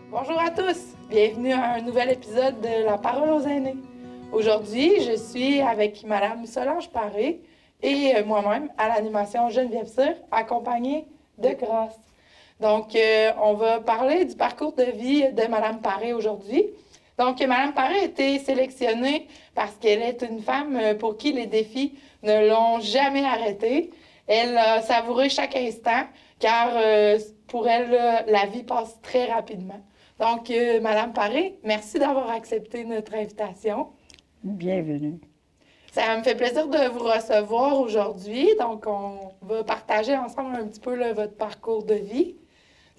Bonjour à tous, bienvenue à un nouvel épisode de La Parole aux aînés. Aujourd'hui, je suis avec Madame Solange Paré et moi-même à l'animation Geneviève Cyr, accompagnée de Grâce. Donc, on va parler du parcours de vie de Madame Paré aujourd'hui. Donc, Madame Paré a été sélectionnée parce qu'elle est une femme pour qui les défis ne l'ont jamais arrêtée. Elle a savouré chaque instant, car pour elle, la vie passe très rapidement. Donc, Madame Paré, merci d'avoir accepté notre invitation. Bienvenue. Ça me fait plaisir de vous recevoir aujourd'hui. Donc, on va partager ensemble un petit peu là, votre parcours de vie.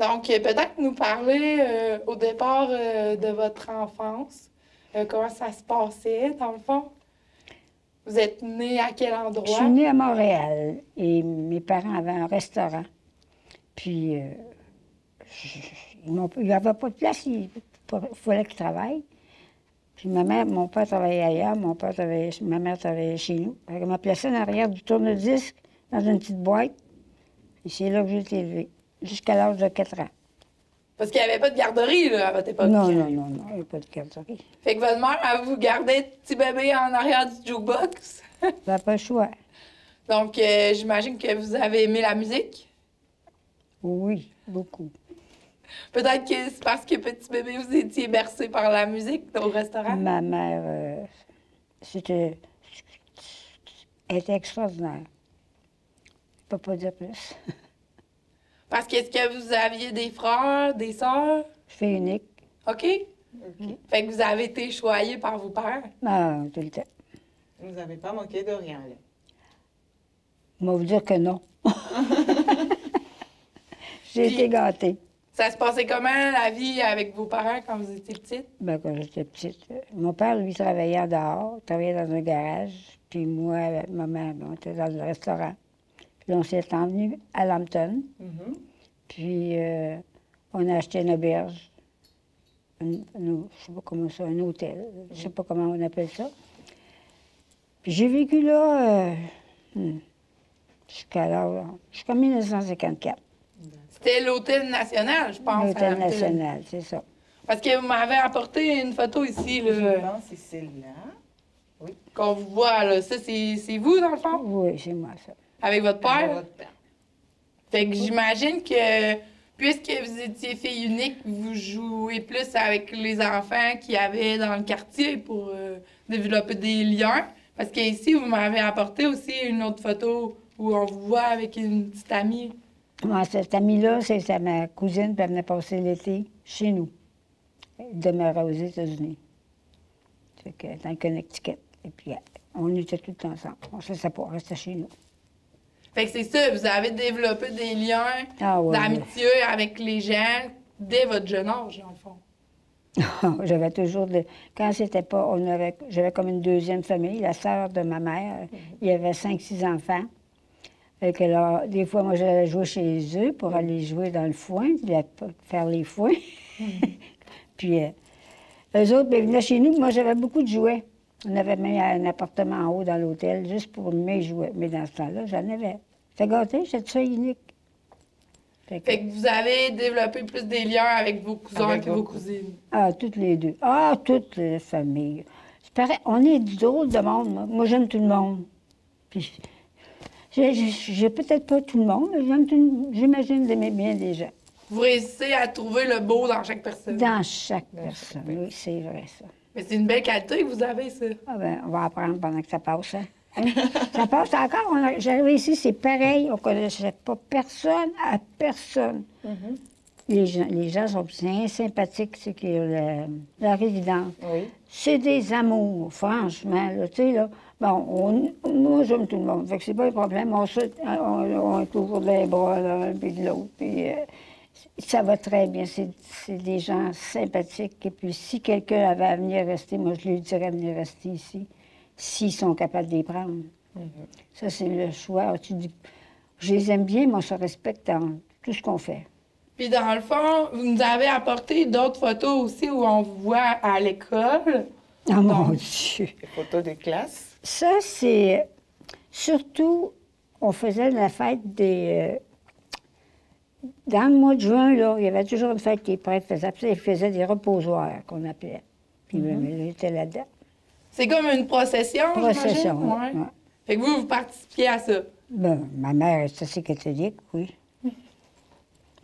Donc, peut-être nous parler au départ de votre enfance, comment ça se passait, dans le fond. Vous êtes née à quel endroit? Je suis née à Montréal et mes parents avaient un restaurant. Puis, il n'y avait pas de place, il fallait qu'ils travaillent. Puis mon père travaillait ailleurs, ma mère travaillait chez nous. Elle m'a placée en arrière du tourne-disque dans une petite boîte. Et c'est là que j'ai été élevée, jusqu'à l'âge de 4 ans. Parce qu'il n'y avait pas de garderie, là, à votre époque. Non, il n'y avait pas de garderie. Fait que votre mère, elle vous gardait petit bébé en arrière du jukebox. J'avais pas le choix. Donc, j'imagine que vous avez aimé la musique. Oui, beaucoup. Peut-être que c'est parce que petit bébé, vous étiez bercé par la musique au restaurant. Ma mère, elle était extraordinaire. Je peux pas dire plus. Parce qu'est-ce que vous aviez des frères, des sœurs? Je fais unique. OK. Fait que vous avez été choyé par vos pères. Ah, tout le temps. Vous n'avez pas manqué de rien, là. On va vous dire que non. J'ai été gâtée. Ça se passait comment, la vie avec vos parents quand vous étiez petite? Ben, quand j'étais petite, mon père, lui, travaillait dehors, travaillait dans un garage. Puis moi, avec ma mère, on était dans le restaurant. Puis on s'est emmenés à Lambton. Puis on a acheté une auberge. Je ne sais pas comment ça, un hôtel. Je ne sais pas comment on appelle ça. Puis j'ai vécu là jusqu'en 1954. C'était l'Hôtel National, je pense. L'Hôtel National, c'est ça. Parce que vous m'avez apporté une photo ici, là. Je pense que c'est celle-là. Oui. Qu'on vous voit, là. Ça, c'est vous, dans le fond? Oui, c'est moi, ça. Avec votre père? Avec votre père. Fait que j'imagine que, puisque vous étiez fille unique, vous jouez plus avec les enfants qu'il y avait dans le quartier pour développer des liens. Parce qu'ici, vous m'avez apporté aussi une autre photo où on vous voit avec une petite amie. Moi, cette amie-là, c'est ma cousine, puis elle venait passer l'été chez nous. Elle demeurait aux États-Unis. Fait que dans le Connecticut. Et puis, on était tout le temps ensemble. On ne se pas, on restait chez nous. Fait que c'est ça, vous avez développé des liens d'amitié avec les gens dès votre jeune âge, dans le fond. J'avais toujours Quand c'était pas... J'avais comme une deuxième famille, la sœur de ma mère. Il y avait 5-6 enfants. Fait que là, des fois, moi, j'allais jouer chez eux pour aller jouer dans le foin, faire les foins. Puis, eux autres, ils venaient chez nous. Moi, j'avais beaucoup de jouets. On avait mis un appartement en haut dans l'hôtel juste pour mes jouets. Mais dans ce temps-là, j'en avais. J'étais gâtée, j'étais ça unique. Fait que vous avez développé plus des liens avec vos cousins que vos cousines. Ah, toutes les deux. Ah, toutes les familles. C'est pareil, on est du drôle de monde, moi. Moi, j'aime tout le monde. Puis, j'ai peut-être pas tout le monde, mais j'imagine d'aimer bien des gens. Vous réussissez à trouver le beau dans chaque personne. Dans chaque personne, oui, c'est vrai, ça. Mais c'est une belle qualité que vous avez, ça. Ah ben, on va apprendre pendant que ça passe, hein? Ça passe encore. J'arrive ici, c'est pareil. On ne connaissait pas personne à personne. Les gens sont bien sympathiques, ceux qui ont la résidence. Oui. C'est des amours, franchement. Là, tu sais, là. Bon, moi, j'aime tout le monde. Fait que c'est pas un problème. On est toujours des bras l'un puis de l'autre. Puis ça va très bien. C'est des gens sympathiques. Et puis, si quelqu'un avait à venir rester, moi, je lui dirais de venir rester ici, s'ils sont capables de les prendre. Ça, c'est le choix. Tu dis, je les aime bien, mais on se respecte dans tout ce qu'on fait. Puis dans le fond, vous nous avez apporté d'autres photos aussi où on vous voit à l'école. Oh mon Donc, Dieu! Des photos de classe. Ça, c'est... Surtout, on faisait la fête des... Dans le mois de juin, là, il y avait toujours une fête qui les prêtres faisaient. Puis ils faisaient des reposoirs, qu'on appelait. Puis j'étais là-dedans. C'est comme une procession, Procession, j'imagine? ouais. Ouais. Fait que vous participiez à ça. Ben, ma mère est assez catholique, oui.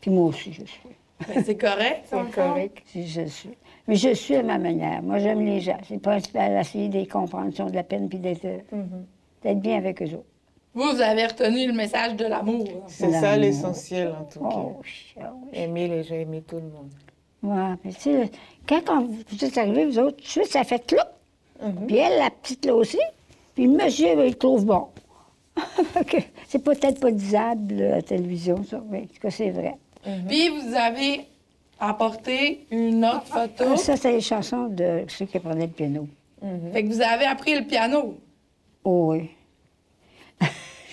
Puis moi aussi, je suis. Ben, c'est correct, dans le C'est fond. correct. Si je suis. Mais je suis à ma manière. Moi, j'aime les gens. C'est principal d'essayer de les comprendre, ils ont de la peine, puis d'être bien avec eux autres. Vous avez retenu le message de l'amour. Là. C'est ça L'amour. l'essentiel, en tout cas. Oh, oui, oh, oui. Aimer les gens, aimer tout le monde. Ouais, mais tu sais, quand vous êtes arrivés, vous autres, tout de suite, ça fait clou. Puis elle, la petite, là aussi. Puis le monsieur, ben, il trouve bon. C'est peut-être pas disable à la télévision, ça, mais en tout cas, c'est vrai. Puis vous avez apporté une autre photo. Ça, c'est les chansons de ceux qui prenaient le piano. Fait que vous avez appris le piano. Oh oui.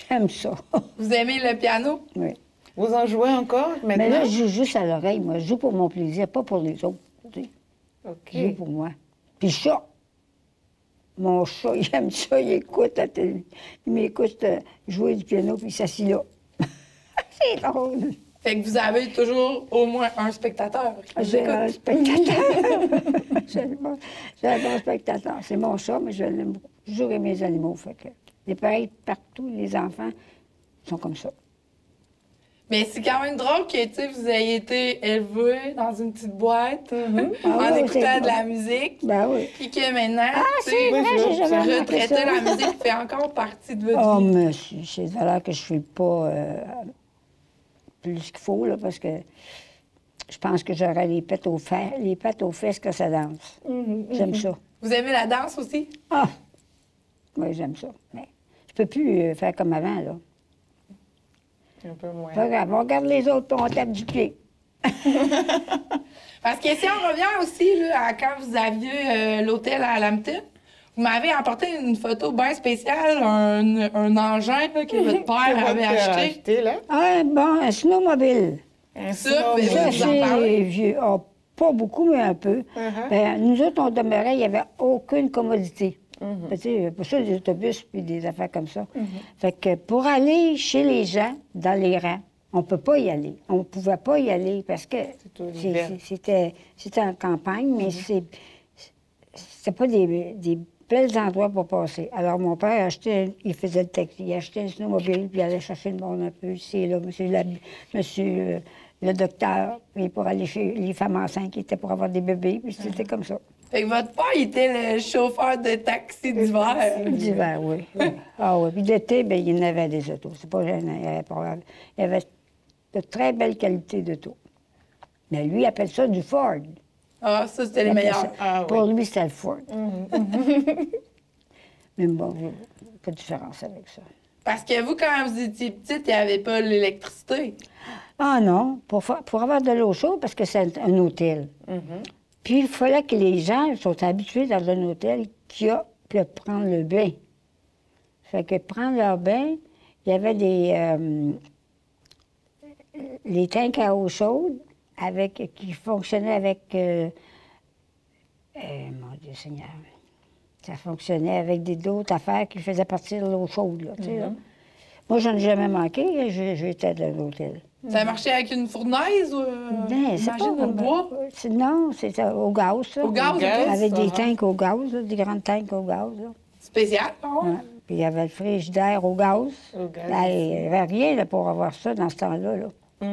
J'aime ça. Vous aimez le piano? Oui. Vous en jouez encore maintenant? Mais là, je joue juste à l'oreille, moi. Je joue pour mon plaisir, pas pour les autres. Tu sais. OK. Je joue pour moi. Puis le chat. Mon chat, il aime ça, il écoute la télé. Il m'écoute jouer du piano, puis il s'assit là. C'est drôle. Fait que vous avez toujours au moins un spectateur. qui vous J'ai un écoute. spectateur. J'ai un bon spectateur. C'est mon chat, mais je l'aime beaucoup. J'ai toujours aimé les animaux. Fait que les pareils partout, les enfants sont comme ça. Mais c'est quand même drôle que tu sais, vous ayez été élevé dans une petite boîte Ah en oui, écoutant c'est de la musique. Ben oui. Puis que maintenant, tu c'est sais, vrai, j'ai jamais remarqué retraiter ça. la musique fait encore partie de votre Oh, vie. monsieur, c'est valeur que je ne suis pas plus qu'il faut, là, parce que je pense que j'aurais les pattes aux fesses que ça danse. J'aime ça. Vous aimez la danse aussi? Ah! Oui, j'aime ça. Mais je peux plus faire comme avant, là. Un peu moins. Pas grave, on regarde les autres, puis on tape du pied. Parce que si on revient aussi là, à quand vous aviez l'hôtel à Lambton, vous m'avez apporté une photo bien spéciale, un engin là, que votre père avait acheté. là? Ah, bon, un snowmobile. Un Ça, mais snowmobile. vous Ça, en parlez? c'est vieux. Ah, pas beaucoup, mais un peu. Ben, nous autres, on demeurait, il n'y avait aucune commodité. Ben, tu sais, pour ça, des autobus puis des affaires comme ça. Fait que pour aller chez les gens, dans les rangs, on ne peut pas y aller. On ne pouvait pas y aller parce que au l'hiver. c'était en campagne, mais c'était pas des bels endroits pour passer. Alors, mon père il faisait le taxi, il achetait un snowmobile, puis il allait chercher le monde un peu ici, là, monsieur le docteur, puis pour aller chez les femmes enceintes qui étaient pour avoir des bébés, puis c'était comme ça. Fait que votre père, il était le chauffeur de taxi d'hiver. D'hiver, oui. Ah oui. Puis d'été, bien, il y en avait des autos. C'est pas gênant. Il y avait de très belles qualités d'autos. Mais lui, il appelle ça du Ford. Ah, ça, c'était Il les appelle meilleurs. ça- Ah, Pour oui. lui, c'était le Ford. Mais bon, pas de différence avec ça. Parce que vous, quand vous étiez petite, il n'y avait pas l'électricité. Ah non, pour avoir de l'eau chaude, parce que c'est un hôtel. Puis il fallait que les gens soient habitués dans un hôtel qui a pu prendre le bain. Fait que prendre leur bain, il y avait les tanks à eau chaude qui fonctionnaient avec... mon Dieu Seigneur. Ça fonctionnait avec d'autres affaires qui faisaient partir l'eau chaude, là, tu sais, là. Moi, je n'en ai jamais manqué. J'étais dans l'hôtel. Ça marchait avec une fournaise ou, Ben, c'est imagine, au bois? Non, c'était au gaz, ça. Au gaz, gaz? ok. Avec des Ah. tanks au gaz, là, des grandes tanks au gaz. Là. Spécial, non? Ouais. Puis il y avait le frigidaire au gaz. Au gaz Ben, il n'y avait rien là, pour avoir ça dans ce temps-là. Là.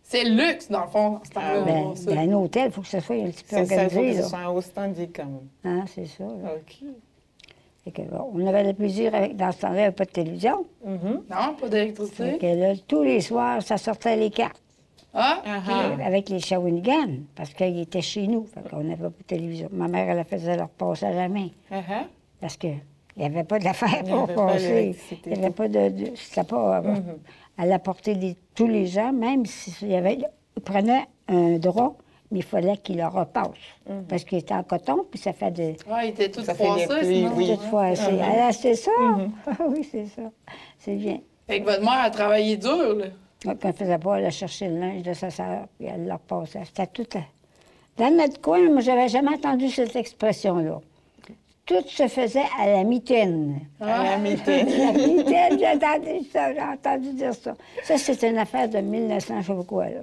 C'est le luxe, dans le fond, dans ce temps-là. Ben, d'avoir ça. un hôtel, il faut que ça soit un petit peu C'est ça, il faut que organisé. ce Là. soit un haut standing quand même. Hein, c'est ça. Là. OK. Fait que, bon, on avait le plaisir, dans ce temps-là, il n'y avait pas de télévision. Non, pas d'électricité. Fait que là, tous les soirs, ça sortait les cartes. Ah, Avec les Shawinigan, parce qu'ils étaient chez nous. Fait qu'on n'avait pas de télévision. Ma mère, elle faisait leur passage à main. Parce qu'il n'y avait pas d'affaires Il y pour avait pas passer. d'électricité. Il n'y avait pas c'était pas à la portée de tous les gens, même s'il y avait. Ils prenaient un drap, mais il fallait qu'il le repasse. Parce qu'il était en coton, puis ça fait des. ouais, il était tout Ça fait des froissé, plis, sinon. oui. Toute fois, c'est ça. Ah oui, c'est ça. C'est bien. Fait que votre mère a travaillé dur, là. Quand elle faisait pas, elle allait chercher le linge de sa sœur, puis elle le repassait. C'était tout. Dans notre coin, moi, j'avais jamais entendu cette expression-là. Tout se faisait à la mitaine. À la mitaine. La mitaine, j'ai entendu dire ça. Ça, c'était une affaire de 1900, je sais pas quoi, là.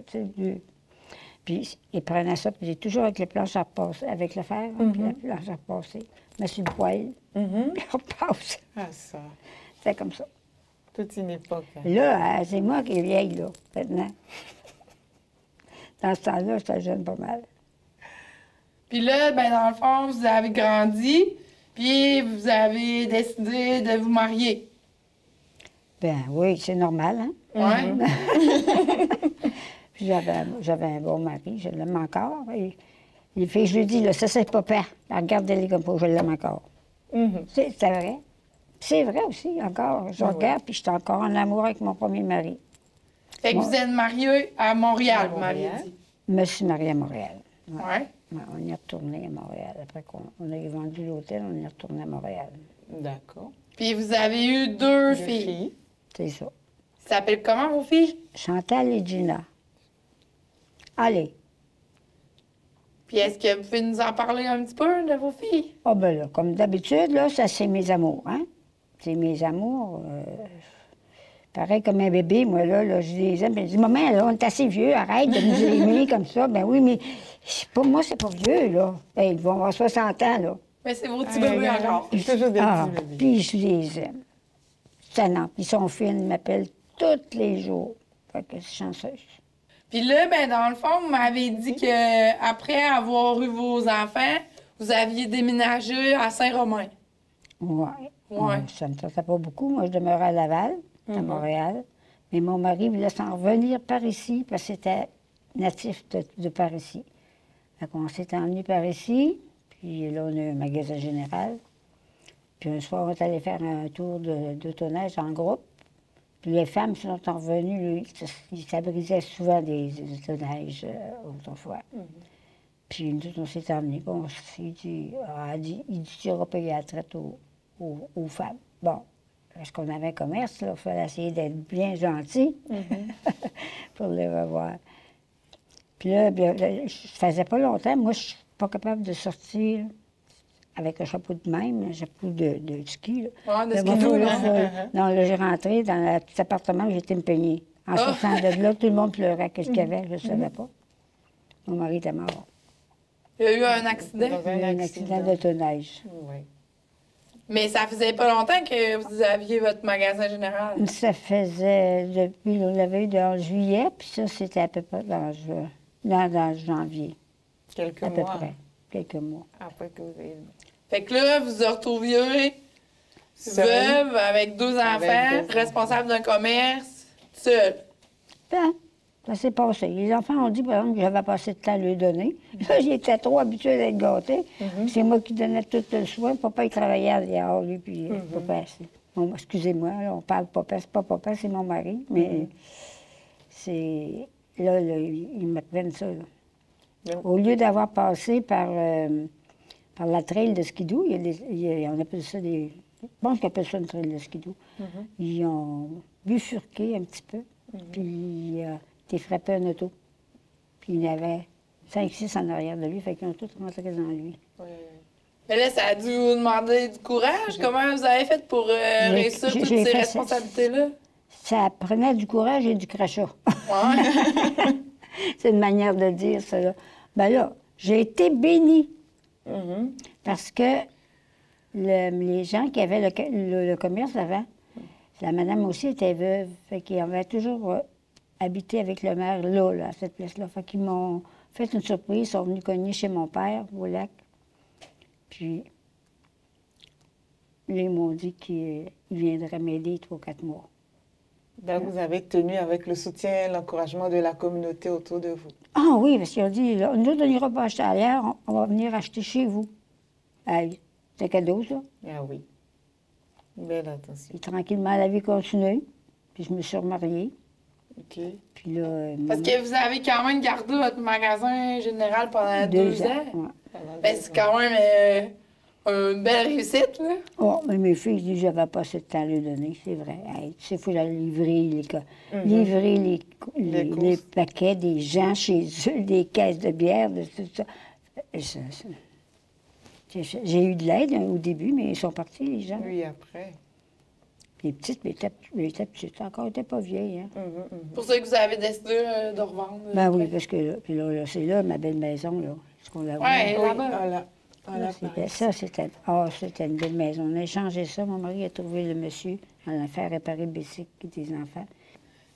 Puis, ils prenaient ça, puis j'ai toujours avec les planches à repasser, avec le fer, puis la planche à repasser. Mais sur le poêle, puis on repasse. Ah, ça. C'était comme ça. Toute une époque. Hein. Là, c'est moi qui est vieille, là, maintenant. Dans ce temps-là, j'étais jeune pas mal. Puis là, ben dans le fond, vous avez grandi, puis vous avez décidé de vous marier. Ben oui, c'est normal, hein? Ouais. Puis j'avais un bon mari, je l'aime encore. Et les filles, je lui dis, là, ça, c'est pas pire. Regardez-les comme ça, je l'aime encore. C'est vrai. C'est vrai aussi, encore. Je regarde, puis je suis encore en amour avec mon premier mari. Fait que vous êtes mariés à Montréal, À vous m'aviez Montréal. dit. Je me suis mariée à Montréal. Ouais. Ouais. Ouais, on y est retourné à Montréal. Après qu'on a vendu l'hôtel, on y est retourné à Montréal. D'accord. Puis vous avez eu deux filles. C'est ça. Ça s'appelle comment, vos filles? Chantal et Gina. Allez. Puis est-ce que vous pouvez nous en parler un petit peu de vos filles? Ah ben là, comme d'habitude, là, ça, c'est mes amours, hein? C'est mes amours. Pareil comme un bébé, moi, là, je les aime. Puis je dis, maman, là, on est assez vieux, arrête de nous aimer comme ça. Ben oui, mais pour moi, c'est pas vieux, là. Hey, ils vont avoir 60 ans, là. Mais c'est vos petits bébés encore. Toujours des Ah, petits bébés. puis je les aime. C'est non. Puis ils sont fins, ils m'appellent tous les jours. Fait que je suis chanceuse. Puis là, ben dans le fond, vous m'avez dit que après avoir eu vos enfants, vous aviez déménagé à Saint-Romain. Ouais. Ouais. Ça me tentait pas beaucoup. Moi, je demeurais à Laval, à Montréal. Mais mon mari voulait s'en revenir par ici, parce que c'était natif de par ici. Fait qu'on s'est emmené par ici, puis là, on a eu un magasin général. Puis un soir, on est allé faire un tour d'autoneige en groupe. Puis les femmes sont revenues, ça brisait souvent des autoneiges autrefois. Puis nous, on s'est emmenés. Bon, il dit, il aura payé la traite aux femmes. Bon, parce qu'on avait un commerce, là, il fallait essayer d'être bien gentil pour les revoir. Puis là, ça faisait pas longtemps. Moi, je suis pas capable de sortir avec un chapeau de même, un chapeau de ski. Là. Ouais, de Là, skidoo, moi, là. non, là, j'ai rentré dans le petit appartement, j'ai été me peigner. En sortant de là, tout le monde pleurait. Qu'est-ce qu'il y avait? Je ne savais pas. Mon mari était mort. Il y a eu un accident. Dans Il y a eu un accident d'autoneige. Oui. Mais ça faisait pas longtemps que vous aviez votre magasin général. Ça faisait depuis, on l'avait eu en juillet, puis ça, c'était à peu près dans janvier, Quelques à peu mois près, quelques mois. après que vous avez... Fait que là, vous vous retrouviez Seule. veuve avec deux enfants, Avec deux responsable d'un commerce, seule. Ben, ça s'est passé. Les enfants ont dit, par exemple, que j'avais pas assez de temps à leur donner. Là, j'étais trop habituée d'être gâtée. C'est moi qui donnais tout le soin. Papa, il travaillait dehors, lui, puis papa, bon, excusez-moi, là, on parle papa, c'est pas papa, c'est mon mari, mais c'est... Là, ils me prennent ça, là. Au lieu d'avoir passé par la trail de skidoo, on appelle ça des... Je pense qu'on appelle ça une trail de skidoo. Ils ont bifurqué un petit peu, puis ils frappé un auto. Puis il y en avait 5-6 en arrière de lui, fait qu'ils ont tous rentré dans lui. Mais là, ça a dû vous demander du courage. Comment vous avez fait pour réussir toutes j'ai ces fait responsabilités-là? Ça prenait du courage et du crachat. Ouais. C'est une manière de dire ça, là. Ben là, j'ai été bénie. Parce que les gens qui avaient le commerce avant, la madame aussi était veuve, fait qu'ils avaient toujours habité avec le maire là, à cette place-là. Fait qu'ils m'ont fait une surprise, ils sont venus cogner chez mon père au lac. Puis, là, ils m'ont dit qu'ils viendraient m'aider 3 ou 4 mois. Donc, vous avez tenu avec le soutien, l'encouragement de la communauté autour de vous. Ah oui, parce qu'ils ont dit, là, nous, on n'ira pas acheter ailleurs, on va venir acheter chez vous. Hey, c'est cadeau, ça. Ah oui. Belle attention. Puis tranquillement, la vie continue. Puis je me suis remariée. OK. Puis là... Parce que vous avez quand même gardé votre magasin général pendant 2 ans. Ouais. Ben, c'est quand même une belle réussite, là. Oh, mais mes filles disent que j'avais pas assez de temps à leur donner, c'est vrai. Hey, tu sais, il faut aller livrer les paquets des gens chez eux, des caisses de bière, de tout ça. Et j'ai eu de l'aide au début, mais ils sont partis, les gens. Oui, après. Les petites, mais elles étaient petites, encore, elles n'étaient pas vieilles. Hein. Pour ça que vous avez décidé de revendre. Ben oui, parce que là, c'est là, ma belle maison, là. Ce qu'on a Ouais, Oui, là-bas. voilà. Voilà, C'était une belle maison. On a échangé ça. Mon mari a trouvé le monsieur. On a fait réparer le bicycle des enfants.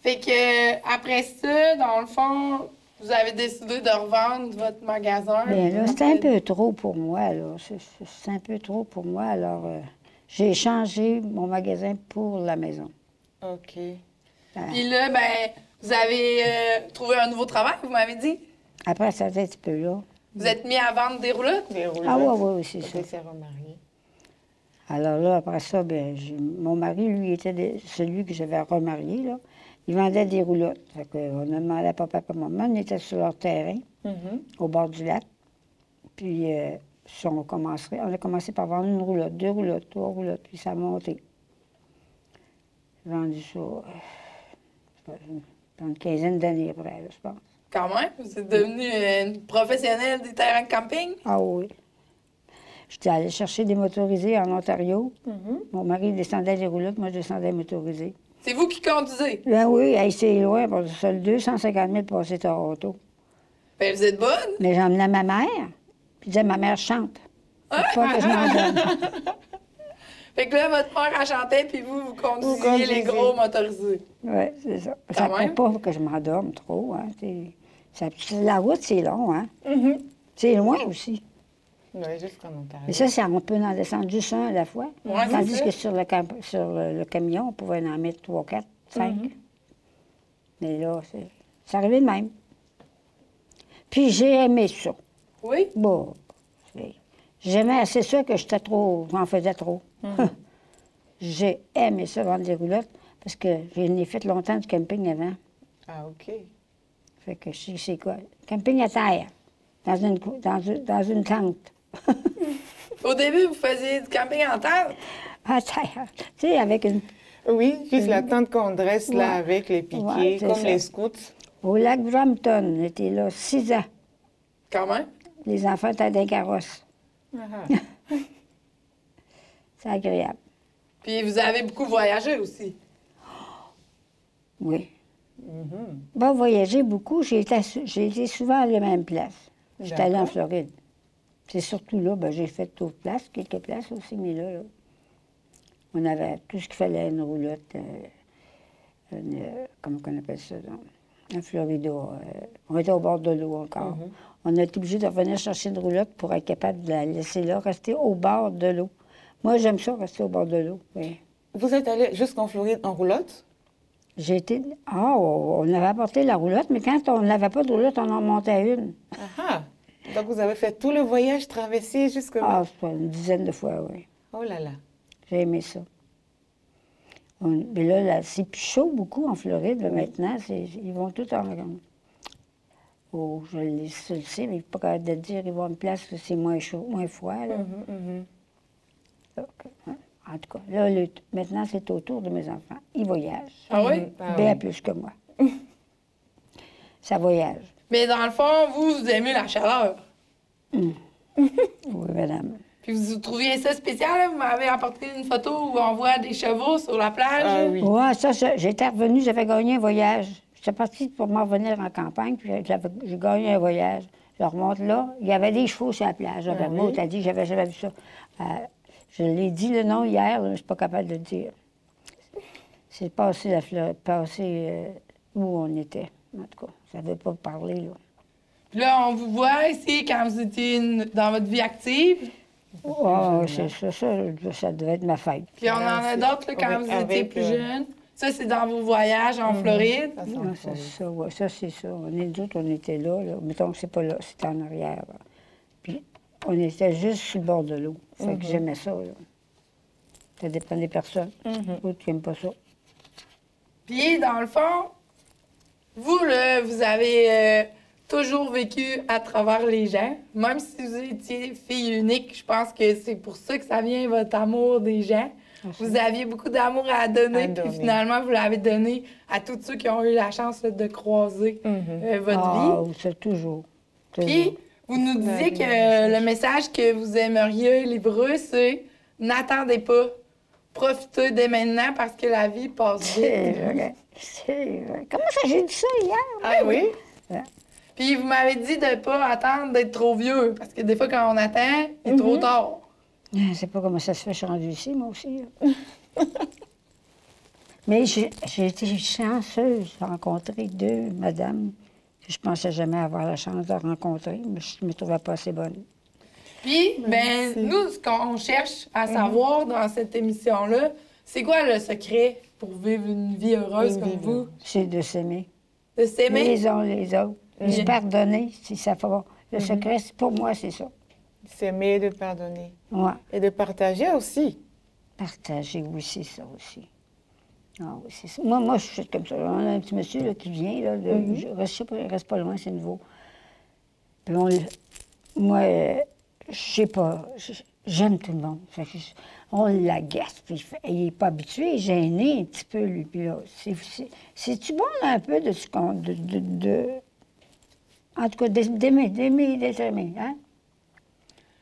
Fait que après ça, dans le fond, vous avez décidé de revendre votre magasin. Bien là, c'était un peu trop pour moi, là. C'est un peu trop pour moi. Alors, j'ai changé mon magasin pour la maison. OK. Puis là, ben, vous avez trouvé un nouveau travail, vous m'avez dit? Après, ça fait un petit peu là. Vous êtes mis à vendre des roulottes? Des roulettes. Ah oui, c'est ça. Il s'est remarié. Alors là, après ça, ben, mon mari, lui, était celui que j'avais remarié, là. Il vendait des roulottes. Fait qu'on a demandé à papa et maman, on était sur leur terrain, au bord du lac. Puis, on a commencé par vendre une roulotte, 2 roulottes, 3 roulottes, puis ça a monté. J'ai vendu ça, dans une quinzaine d'années après, là, je pense. Quand même, vous êtes devenue une professionnelle des terrains de camping? Ah oui. J'étais allée chercher des motorisés en Ontario. Mon mari descendait les roulottes, moi je descendais les motorisés. C'est vous qui conduisez? Ben oui, hey, c'est loin, parce que c'est 250 000 pour passer Toronto. Ben, vous êtes bonne? Mais j'emmenais ma mère, puis je disais, ma mère chante. Faut pas que je m'endorme. Fait que là, votre mère, elle chantait, puis vous conduisiez les gros motorisés. Oui, c'est ça. Ça ne même. pas que je m'endorme trop. Hein. La route, c'est long. Hein. C'est loin aussi. Oui, jusqu'en Ontario. Et ça, on peut en descendre juste un à la fois. Ouais, c'est Tandis ça. que sur le camion, on pouvait en mettre 3, 4, 5. Mais là, c'est arrivé de même. Puis j'ai aimé ça. Oui? Bon, c'est sûr que j'en faisais trop. J'ai aimé ça, vendre des roulottes, parce que j'en ai fait longtemps du camping avant. Ah, OK. Fait que je sais c'est quoi. Camping à terre, dans une tente. Au début, vous faisiez du camping en tente? À terre. Tu sais, avec une. Oui, juste la tente qu'on dresse là Ouais. avec les piquets, Ouais, c'est comme ça. les scouts. Au lac Brampton, on était là 6 ans. Quand même. Les enfants étaient dans les carrosses. C'est agréable. Puis vous avez beaucoup voyagé aussi. Oui. Bon, voyager beaucoup, j'ai été souvent à la même place. J'étais allée en Floride. C'est surtout là, j'ai fait d'autres places, quelques places aussi, mais là, on avait tout ce qu'il fallait, une roulotte, comment on appelle ça, en Floride. On était au bord de l'eau encore. On a été obligé de revenir chercher une roulotte pour être capable de la laisser là, rester au bord de l'eau. Moi, j'aime ça, rester au bord de l'eau, oui. Vous êtes allé jusqu'en Floride en roulotte? J'ai été... Ah, on avait apporté la roulotte, mais quand on n'avait pas de roulotte, on en montait une. Ah, donc vous avez fait tout le voyage traversé jusque-là? Ah, c'est une dizaine de fois, oui. Oh là là. J'ai aimé ça. Mais là, c'est plus chaud beaucoup en Floride, là, maintenant. Ils vont tout en... Oh, je le sais, mais je ne suis pas capable de dire. Ils vont à une place où c'est moins chaud, moins froid, là. Donc, hein, en tout cas, là, maintenant, c'est au tour de mes enfants. Ils voyagent. Ah oui? Ah Bien oui. plus que moi. Ça voyage. Mais dans le fond, vous aimez la chaleur. Oui, madame. Puis vous trouviez ça spécial, là? Vous m'avez apporté une photo où on voit des chevaux sur la plage. Ah oui. Oui, ça, j'étais revenue, j'avais gagné un voyage. J'étais partie pour m'en revenir en campagne, puis j'ai gagné un voyage. Je remonte là, il y avait des chevaux sur la plage. J'avais t'as dit, j'avais jamais vu ça. Je l'ai dit le nom hier, là, je ne suis pas capable de le dire. C'est passé la Floride, où on était. En tout cas, ça ne veut pas parler, là. Puis là, on vous voit ici quand vous étiez dans votre vie active. Oh, c'est ça devait être ma fête. Puis on en a d'autres là, quand vous étiez avec, plus jeune. Ça, c'est dans vos voyages en Floride. Ça, c'est Non, en c'est Floride. ça, ouais, ça, c'est ça. On était là. Mettons que c'est pas là, c'était en arrière. Là. Puis on était juste sur le bord de l'eau. Fait que j'aimais ça, là. Ça dépend des personnes. D'autres qui n'aiment pas ça. Puis, dans le fond, vous, là, vous avez toujours vécu à travers les gens. Même si vous étiez fille unique, je pense que c'est pour ça que ça vient, votre amour des gens. Vous aviez beaucoup d'amour à donner, puis finalement, vous l'avez donné à tous ceux qui ont eu la chance là, de croiser votre vie. C'est toujours. Puis, vous nous disiez que le message que vous aimeriez livrer, c'est « N'attendez pas, profitez dès maintenant parce que la vie passe vite. » C'est vrai. Comment ça, j'ai dit ça hier? Ah oui? Ouais. Puis, vous m'avez dit de ne pas attendre d'être trop vieux, parce que des fois, quand on attend, il est trop tard. Je sais pas comment ça se fait, je suis rendue ici, moi aussi. Mais j'ai été chanceuse de rencontrer 2 madames que je pensais jamais avoir la chance de rencontrer, mais je ne me trouvais pas assez bonne. Puis, nous, ce qu'on cherche à savoir dans cette émission-là, c'est quoi le secret pour vivre une vie heureuse comme vous? C'est de s'aimer. De s'aimer? Les uns les autres. De se pardonner, si ça va. Le secret, pour moi, c'est ça. S'aimer, de pardonner. Ouais. Et de partager aussi. Partager, oui, c'est ça aussi. Ah oui, c'est ça. Moi, je suis comme ça. On a un petit monsieur là, qui vient, là, je sais pas, il reste pas loin, c'est nouveau. Puis moi, je sais pas, j'aime tout le monde. Fait que on l'agace, puis il n'est pas habitué, il est gêné un petit peu, lui. Puis là, c'est-tu bon un peu en tout cas, d'aimer, hein?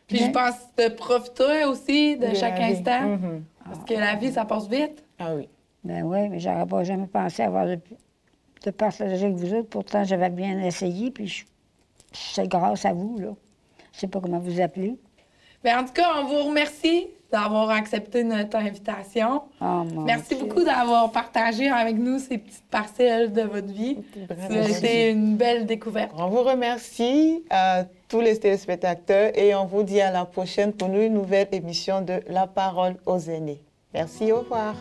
Puis je pense de profiter aussi de chaque la vie. instant, parce que la vie, ça passe vite. Ah oui. Ben oui, mais j'aurais pas jamais pensé avoir de partager avec vous autres. Pourtant, j'avais bien essayé, puis c'est grâce à vous, là. Je sais pas comment vous appelez. Bien, en tout cas, on vous remercie d'avoir accepté notre invitation. Oh, mon Merci Dieu. beaucoup d'avoir partagé avec nous ces petites parcelles de votre vie. C'était une belle découverte. On vous remercie à tous les téléspectateurs et on vous dit à la prochaine pour une nouvelle émission de La Parole aux aînés. Merci, au revoir.